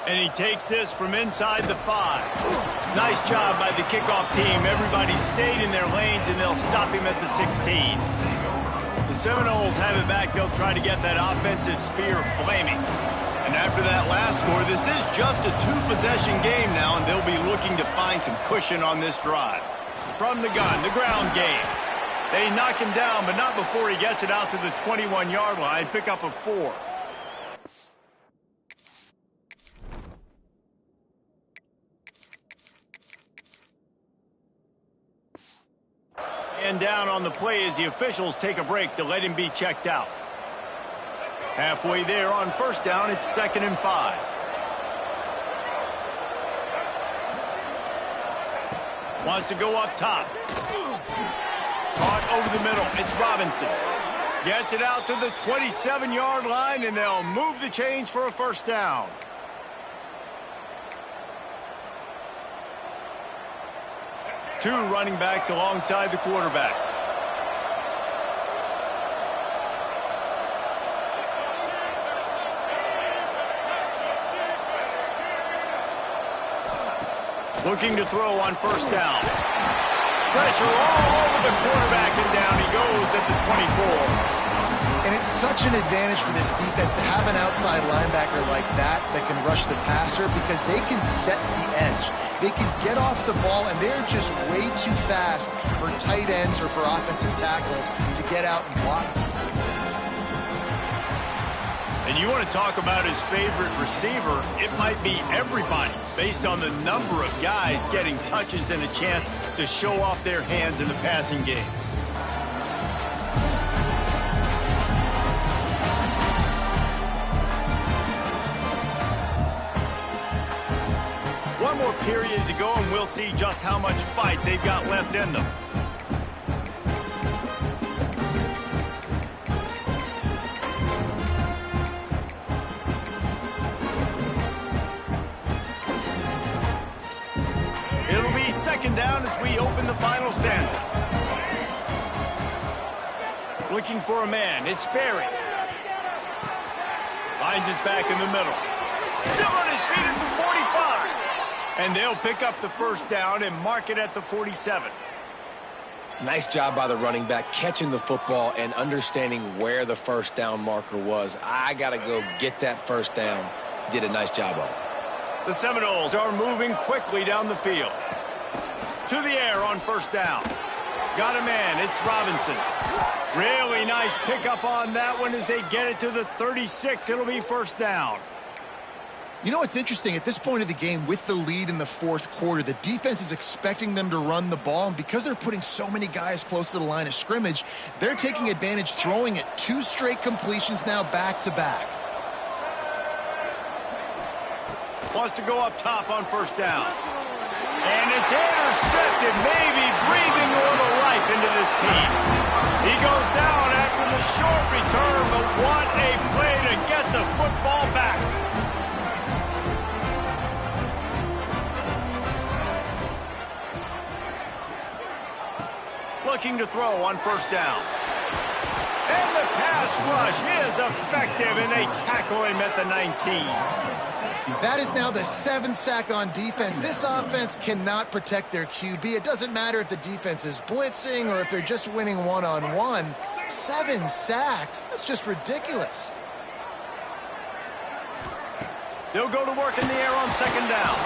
[SPEAKER 1] And he takes this from inside the 5. Nice job by the kickoff team. Everybody stayed in their lanes, and they'll stop him at the 16. The Seminoles have it back. They'll try to get that offensive spear flaming. And after that last score, this is just a 2-possession game now, and they'll be looking to find some cushion on this drive. From the gun, the ground game. They knock him down, but not before he gets it out to the 21-yard line. Pick up a 4. And down on the play as the officials take a break to let him be checked out. Halfway there on 1st down, it's 2nd and 5. Wants to go up top. Caught over the middle. It's Robinson. Gets it out to the 27-yard line, and they'll move the chains for a 1st down. Two running backs alongside the quarterback. Looking to throw on 1st down. Pressure all over the quarterback, and down he goes at the 24.
[SPEAKER 3] And it's such an advantage for this defense to have an outside linebacker like that can rush the passer, because they can set the edge. They can get off the ball, and they're just way too fast for tight ends or for offensive tackles to get out and block.
[SPEAKER 1] And you want to talk about his favorite receiver, it might be everybody, based on the number of guys getting touches and a chance to show off their hands in the passing game. to go, and we'll see just how much fight they've got left in them. It'll be second down as we open the final stanza. Looking for a man. It's Barry. Finds his back in the middle. Still on his feet at the 45. And they'll pick up the first down and mark it at the 47.
[SPEAKER 2] Nice job by the running back catching the football and understanding where the first down marker was. I got to go get that first down. He did a nice job of it.
[SPEAKER 1] The Seminoles are moving quickly down the field. To the air on first down. Got a man. It's Robinson. Really nice pickup on that one as they get it to the 36. It'll be first down.
[SPEAKER 3] You know what's interesting? At this point of the game, with the lead in the fourth quarter, the defense is expecting them to run the ball. And because they're putting so many guys close to the line of scrimmage, they're taking advantage, throwing it 2 straight completions now back-to-back.
[SPEAKER 1] Wants to go up top on first down. And it's intercepted, maybe breathing a little life into this team. He goes down after the short return, but what a play to get the football back. Looking to throw on first down. And the pass rush is effective, and they tackle him at the 19.
[SPEAKER 3] That is now the 7th sack on defense. This offense cannot protect their QB. It doesn't matter if the defense is blitzing or if they're just winning one-on-one. 7 sacks? That's just ridiculous.
[SPEAKER 1] They'll go to work in the air on second down.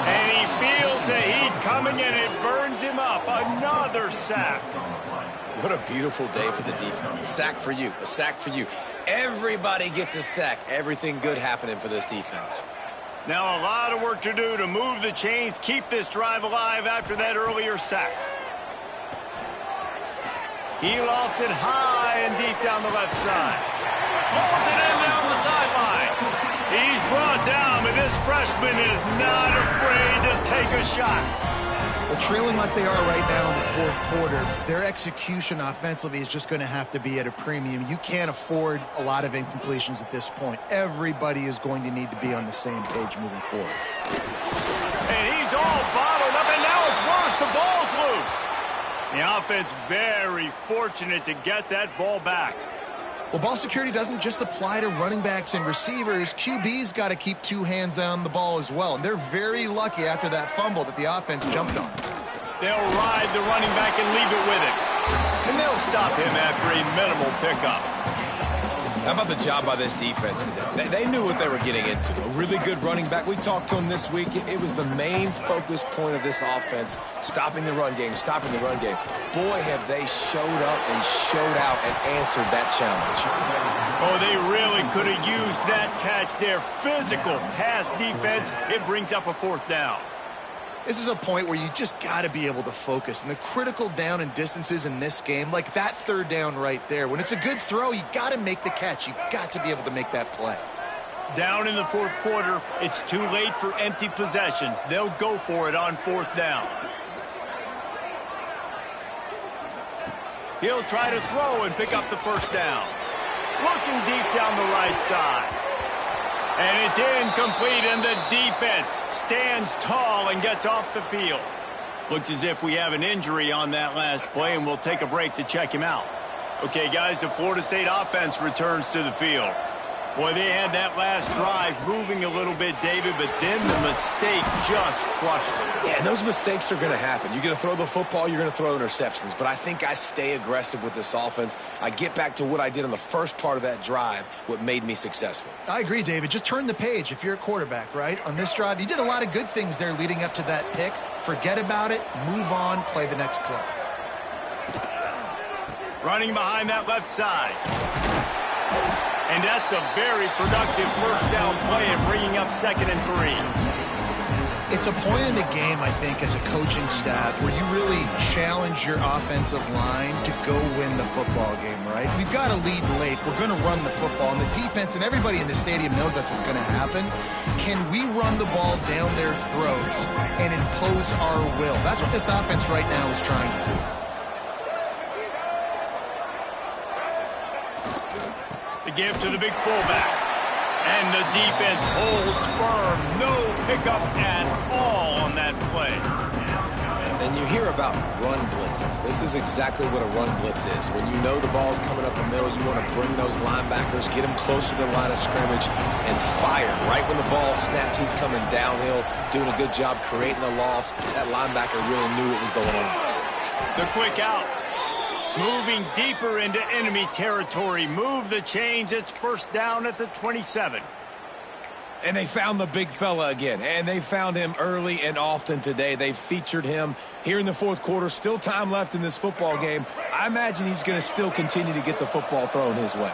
[SPEAKER 1] And he feels the heat coming, and it burns him up. Another sack.
[SPEAKER 2] What a beautiful day for the defense. A sack for you. A sack for you. Everybody gets a sack. Everything good happening for this defense.
[SPEAKER 1] Now a lot of work to do to move the chains, keep this drive alive after that earlier sack. He lofts it high and deep down the left side. Pulls it in down the sideline. He's brought down, but this freshman is not afraid to take a shot.
[SPEAKER 3] Well, trailing like they are right now in the fourth quarter, their execution offensively is just going to have to be at a premium. You can't afford a lot of incompletions at this point. Everybody is going to need to be on the same page moving forward.
[SPEAKER 1] And he's all bottled up, and now it's worse. The ball's loose. The offense very fortunate to get that ball back.
[SPEAKER 3] Well, ball security doesn't just apply to running backs and receivers. QB's got to keep 2 hands on the ball as well. And they're very lucky after that fumble that the offense jumped on.
[SPEAKER 1] They'll ride the running back and leave it with him. And they'll stop him after a minimal pickup.
[SPEAKER 2] How about the job by this defense today? They knew what they were getting into. A really good running back. We talked to him this week. It was the main focus point of this offense, stopping the run game, stopping the run game. Boy, have they showed up and showed out and answered that challenge.
[SPEAKER 1] Oh, they really could have used that catch. Their physical pass defense, it brings up a fourth down.
[SPEAKER 3] This is a point where you just got to be able to focus. And the critical down and distances in this game, like that third down right there, when it's a good throw, you got to make the catch. You got to be able to make that play.
[SPEAKER 1] Down in the fourth quarter, it's too late for empty possessions. They'll go for it on fourth down. He'll try to throw and pick up the first down. Looking deep down the right side. And it's incomplete, and the defense stands tall and gets off the field. Looks as if we have an injury on that last play, and we'll take a break to check him out. Okay, guys, the Florida State offense returns to the field. Boy, they had that last drive moving a little bit, David, but then the mistake just crushed them.
[SPEAKER 2] Yeah, and those mistakes are going to happen. You're going to throw the football, you're going to throw interceptions. But I think I stay aggressive with this offense. I get back to what I did on the first part of that drive, what made me successful.
[SPEAKER 3] I agree, David. Just turn the page if you're a quarterback, right? On this drive, you did a lot of good things there leading up to that pick. Forget about it, move on, play the next play.
[SPEAKER 1] Running behind that left side. And that's a very productive first down play and bringing up 2nd and 3.
[SPEAKER 3] It's a point in the game, I think, as a coaching staff where you really challenge your offensive line to go win the football game, right? We've got to lead late. We're going to run the football. And the defense and everybody in the stadium knows that's what's going to happen. Can we run the ball down their throats and impose our will? That's what this offense right now is trying to do.
[SPEAKER 1] The give to the big fullback. And the defense holds firm. No pickup at all on that play.
[SPEAKER 2] And you hear about run blitzes. This is exactly what a run blitz is. When you know the ball's coming up the middle, you want to bring those linebackers, get them closer to the line of scrimmage, and fire. Right when the ball snaps, he's coming downhill, doing a good job creating the loss. That linebacker really knew what was going on.
[SPEAKER 1] The quick out. Moving deeper into enemy territory. Move the chains. It's first down at the 27.
[SPEAKER 2] And they found the big fella again. And they found him early and often today. They featured him here in the fourth quarter. Still time left in this football game. I imagine he's going to still continue to get the football thrown his way.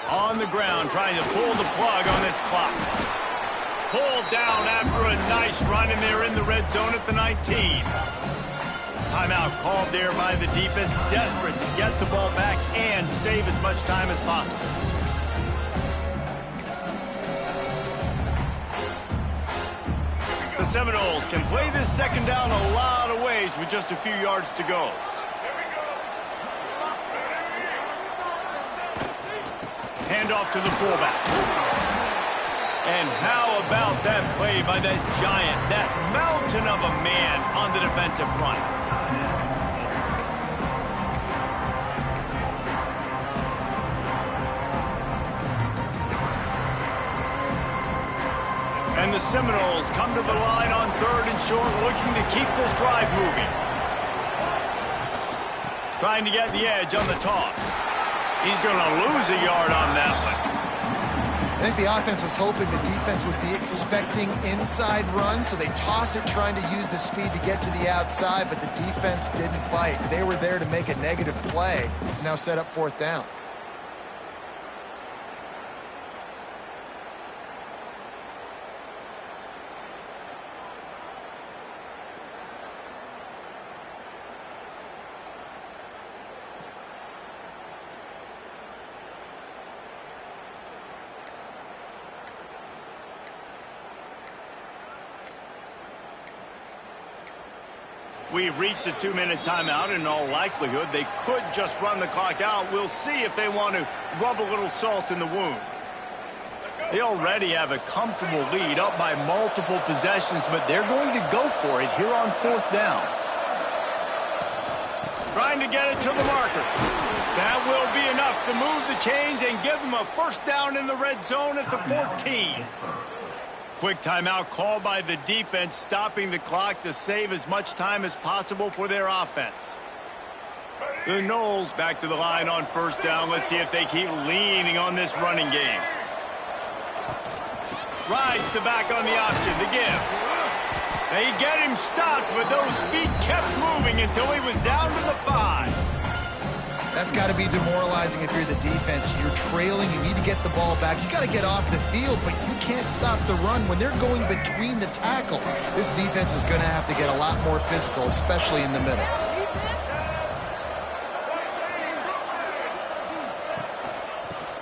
[SPEAKER 1] On the ground, trying to pull the plug on this clock. Pulled down after a nice run, and they're in the red zone at the 19. Timeout called there by the defense, desperate to get the ball back and save as much time as possible. The Seminoles can play this second down a lot of ways with just a few yards to go. Handoff to the fullback. And how about that play by that giant, that mountain of a man on the defensive front? And the Seminoles come to the line on 3rd and short, looking to keep this drive moving. Trying to get the edge on the toss. He's going to lose a yard on that one.
[SPEAKER 3] I think the offense was hoping the defense would be expecting inside runs, so they toss it trying to use the speed to get to the outside, but the defense didn't bite. They were there to make a negative play, now set up 4th down.
[SPEAKER 1] We've reached a 2-minute timeout, and in all likelihood, they could just run the clock out. We'll see if they want to rub a little salt in the wound. They already have a comfortable lead, up by multiple possessions, but they're going to go for it here on 4th down. Trying to get it to the marker. That will be enough to move the chains and give them a first down in the red zone at the 14. Quick timeout called by the defense, stopping the clock to save as much time as possible for their offense. The Noles back to the line on 1st down. Let's see if they keep leaning on this running game. Rides the back on the option to give. They get him stopped, but those feet kept moving until he was down to the 5.
[SPEAKER 3] That's got to be demoralizing if you're the defense. You're trailing. You need to get the ball back. You got to get off the field, but you can't stop the run when they're going between the tackles. This defense is going to have to get a lot more physical, especially in the middle.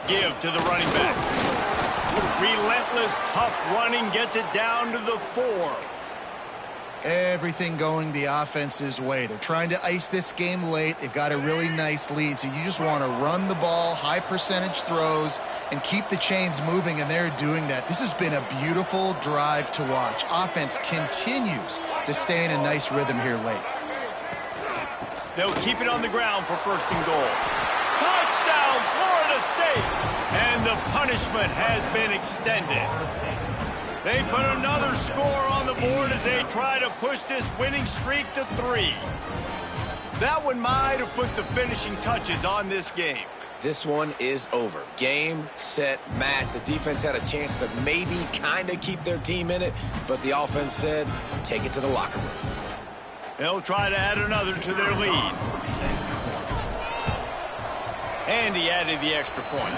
[SPEAKER 1] Give to the running back. Relentless, tough running gets it down to the 4.
[SPEAKER 3] Everything going the offense's way. They're trying to ice this game late. They've got a really nice lead, so you just want to run the ball, high percentage throws, and keep the chains moving, and they're doing that. This has been a beautiful drive to watch. Offense continues to stay in a nice rhythm here late.
[SPEAKER 1] They'll keep it on the ground for 1st and goal. Touchdown, Florida State! And the punishment has been extended. They put another score on the board as they try to push this winning streak to 3. That one might have put the finishing touches on this game.
[SPEAKER 2] This one is over. Game, set, match. The defense had a chance to maybe kind of keep their team in it, but the offense said, take it to the locker room.
[SPEAKER 1] They'll try to add another to their lead. And he added the extra point.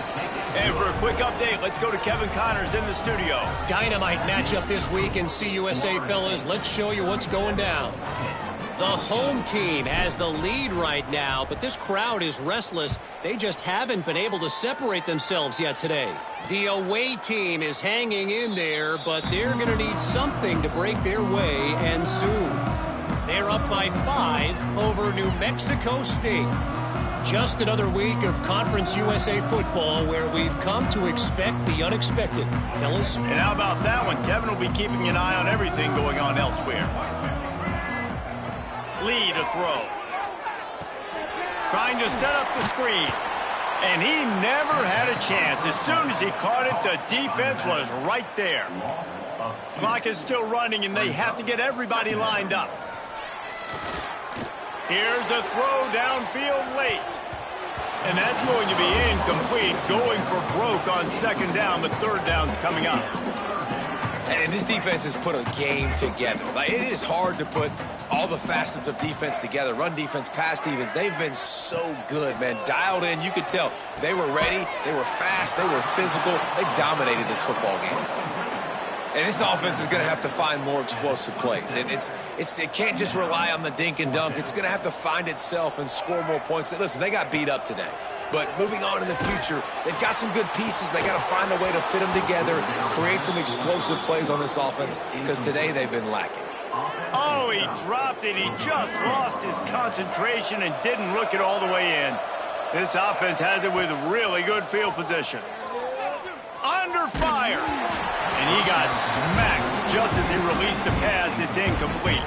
[SPEAKER 1] And for a quick update, let's go to Kevin Connors in the studio.
[SPEAKER 5] Dynamite matchup this week in CUSA, fellas. Let's show you what's going down. The home team has the lead right now, but this crowd is restless. They just haven't been able to separate themselves yet today. The away team is hanging in there, but they're going to need something to break their way, and soon. They're up by 5 over New Mexico State. Just another week of Conference USA football where we've come to expect the unexpected. Fellas?
[SPEAKER 1] And how about that one? Kevin will be keeping an eye on everything going on elsewhere. Lead a throw. Trying to set up the screen. And he never had a chance. As soon as he caught it, the defense was right there. Clock is still running, and they have to get everybody lined up. Here's a throw downfield late. And that's going to be incomplete, going for broke on second down, but third down's coming up.
[SPEAKER 2] And this defense has put a game together. Like, it is hard to put all the facets of defense together. Run defense, pass defense. They've been so good, man. Dialed in. You could tell they were ready. They were fast. They were physical. They dominated this football game. And this offense is going to have to find more explosive plays. And it can't just rely on the dink and dunk. It's going to have to find itself and score more points. Listen, they got beat up today. But moving on in the future, they've got some good pieces. They got to find a way to fit them together, create some explosive plays on this offense, because today they've been lacking.
[SPEAKER 1] Oh, he dropped it. He just lost his concentration and didn't look it all the way in. This offense has it with really good field position. Under fire. And he got smacked just as he released the pass. It's incomplete.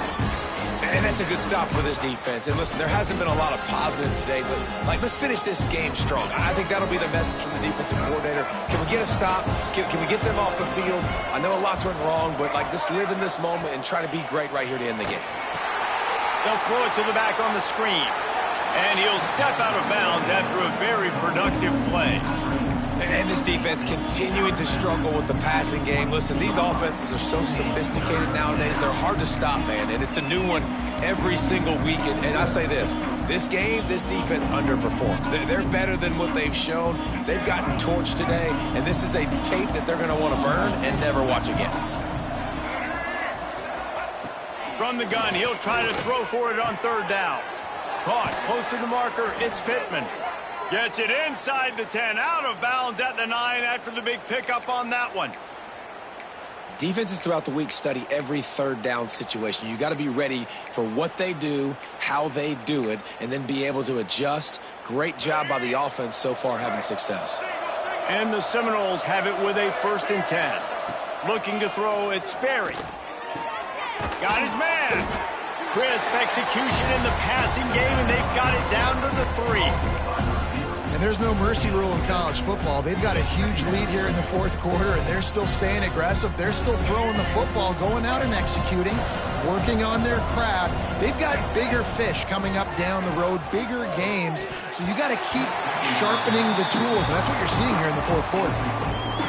[SPEAKER 2] And that's a good stop for this defense. And listen, there hasn't been a lot of positive today, but let's finish this game strong. I think that'll be the message from the defensive coordinator. Can we get a stop? Can we get them off the field? I know a lot's went wrong, but let's live in this moment and try to be great right here to end the game.
[SPEAKER 1] They'll throw it to the back on the screen. And he'll step out of bounds after a very productive play.
[SPEAKER 2] And this defense continuing to struggle with the passing game. Listen, these offenses are so sophisticated nowadays. They're hard to stop, man. And it's a new one every single week. And I say this game, this defense underperformed. They're better than what they've shown. They've gotten torched today. And this is a tape that they're going to want to burn and never watch again.
[SPEAKER 1] From the gun, he'll try to throw for it on third down. Caught close to the marker. It's Pittman. Gets it inside the 10, out of bounds at the 9 after the big pickup on that one.
[SPEAKER 2] Defenses throughout the week study every third down situation. You got to be ready for what they do, how they do it, and then be able to adjust. Great job by the offense so far having success.
[SPEAKER 1] And the Seminoles have it with a 1st and 10. Looking to throw, it's Sperry. Got his man. Crisp execution in the passing game, and they've got it down to the 3.
[SPEAKER 3] And there's no mercy rule in college football. They've got a huge lead here in the 4th quarter, and they're still staying aggressive. They're still throwing the football, going out and executing, working on their craft. They've got bigger fish coming up down the road, bigger games. So you got to keep sharpening the tools, and that's what you're seeing here in the 4th quarter.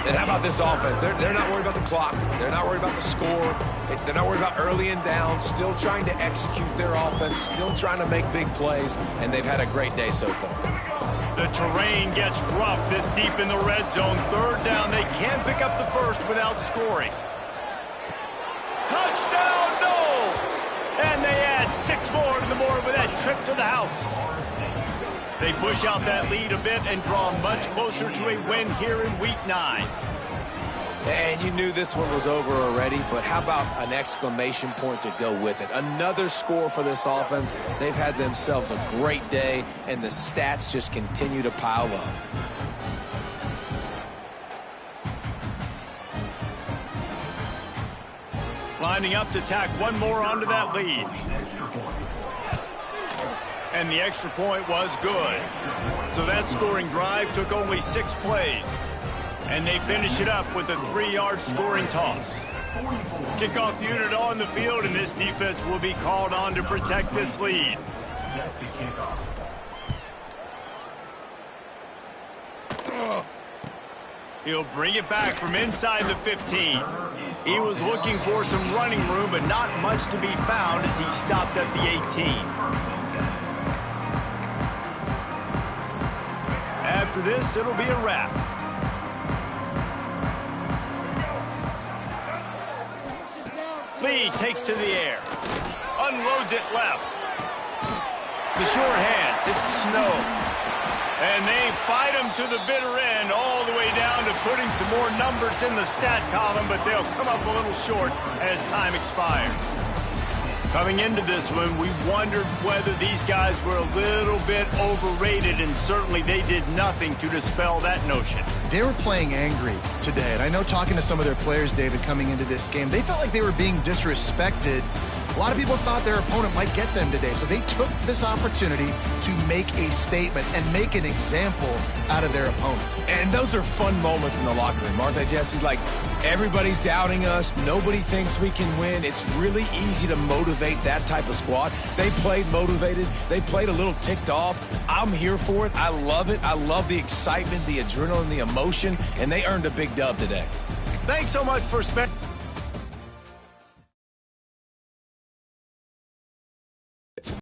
[SPEAKER 2] And how about this offense? They're not worried about the clock. They're not worried about the score. They're not worried about early and down. Still trying to execute their offense. Still trying to make big plays. And they've had a great day so far.
[SPEAKER 1] The terrain gets rough this deep in the red zone. Third down. They can't pick up the first without scoring. Touchdown, Noles! And they add 6 more to the board with that trip to the house. They push out that lead a bit and draw much closer to a win here in Week 9.
[SPEAKER 2] And you knew this one was over already, but how about an exclamation point to go with it? Another score for this offense. They've had themselves a great day, and the stats just continue to pile up.
[SPEAKER 1] Lining up to tack one more onto that lead. And the extra point was good. So that scoring drive took only 6 plays. And they finish it up with a 3-yard scoring toss. Kickoff unit on the field, and this defense will be called on to protect this lead. He'll bring it back from inside the 15. He was looking for some running room, but not much to be found as he stopped at the 18. after this, it'll be a wrap. Lee takes to the air. Unloads it left. The sure hands. It's Snow. And they fight him to the bitter end, all the way down to putting some more numbers in the stat column, but they'll come up a little short as time expires. Coming into this one, we wondered whether these guys were a little bit overrated, and certainly they did nothing to dispel that notion.
[SPEAKER 3] They were playing angry today, and I know talking to some of their players, David, coming into this game, they felt like they were being disrespected. A lot of people thought their opponent might get them today, so they took this opportunity to make a statement and make an example out of their opponent.
[SPEAKER 2] And those are fun moments in the locker room, aren't they, Jesse? Like, everybody's doubting us. Nobody thinks we can win. It's really easy to motivate that type of squad. They played motivated. They played a little ticked off. I'm here for it. I love it. I love the excitement, the adrenaline, the emotion, and they earned a big dub today.
[SPEAKER 1] Thanks so much for spending...